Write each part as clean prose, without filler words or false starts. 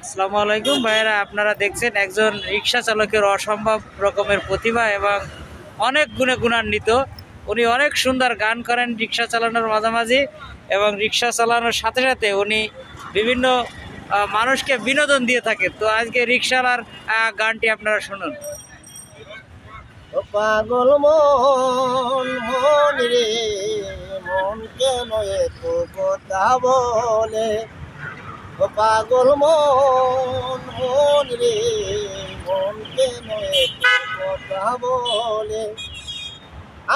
আসসালামু আলাইকুম ভাইয়েরা, আপনারা দেখছেন একজন রিক্সা চালকের অসম্ভব রকমের প্রতিভা এবং অনেক গুণে গুণান্বিত। উনি অনেক সুন্দর গান করেন রিক্সা চালানোর মাঝামাঝি, এবং রিক্সা চালানোর সাথে সাথে উনি বিভিন্ন মানুষকে বিনোদন দিয়ে থাকেন। তো আজকে রিক্সার গানটি আপনারা শুনুন। ও পাগল মন মন রে মন কেন এত কথা বলে? ও পাগল মন মন রে মন কেন এত কথা বলে?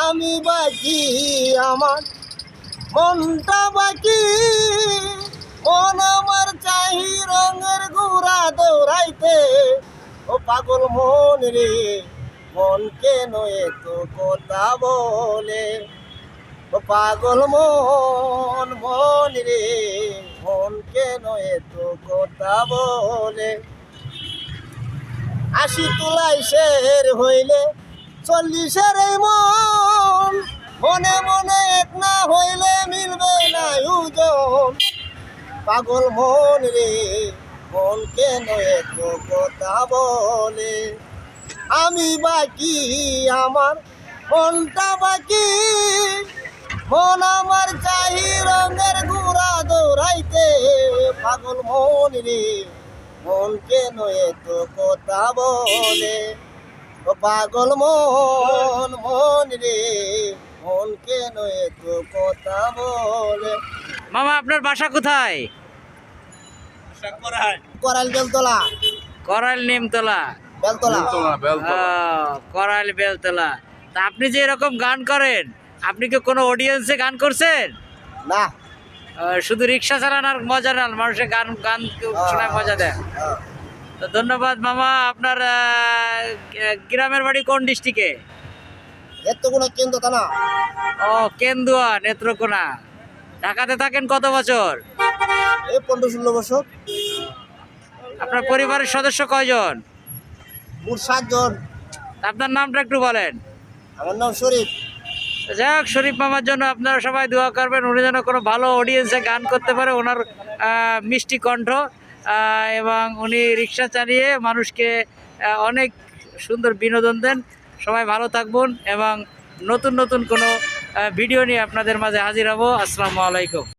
আমি বাকি আমার মনটা বাকি, মন আমার চাহি রঙের গুড়া দৌড়াইতে। ও পাগল মন রে মন কেন এত কথা বলে? ও পাগল মন মন রে মন কেন এত কথা বলে? ৮০ তুলাই শের হইলে ৪০-এর এই মন, মনে মনে এক না হইলে মিলবে না ওজন। পাগল মন রে মন কেন এত কথা বলে? আমি বাকি আমার মনটা বাকি, মন আমার চাহি রঙের গুড়া দৌড়াইতে। পাগল মন রে মন কেন এত কথা বলে? ও পাগল মন মন রে মন কেন এত কথা বলে? মামা, আপনার বাসা কোথায়? করাইল বেলতলা। করাইল নিমতলা। বেলতলা। করাইল বেলতলা। তা আপনি যে এরকম গান করেন, আপনি কি কোনো অডিয়েন্সে গান করছেন? না। শুধু রিক্সা চালানোর মজা না, মানুষের গান গান শোনায় মজা দেয়। তো ধন্যবাদ মামা। আপনার গ্রামের বাড়ি কোন ডিস্ট্রিক্টে? নেত্রকোনা কেন্দ্র থানা। ও, কেন্দুয়া, নেত্রকোনা। ঢাকাতে থাকেন কত বছর? এই ১৫-১৬ বছর। আপনার পরিবারের সদস্য কয়জন? মোট ৭ জন। আপনার নামটা একটু বলেন। আমার নাম শরীফ। যাই হোক, শরীফ মামার জন্য আপনারা সবাই দোয়া করবেন, উনি যেন কোনো ভালো অডিয়েন্সে গান করতে পারে। ওনার মিষ্টি কণ্ঠ, এবং উনি রিক্সা চালিয়ে মানুষকে অনেক সুন্দর বিনোদন দেন। সবাই ভালো থাকবেন, এবং নতুন নতুন কোনো ভিডিও নিয়ে আপনাদের মাঝে হাজির হব। আসসালামু আলাইকুম।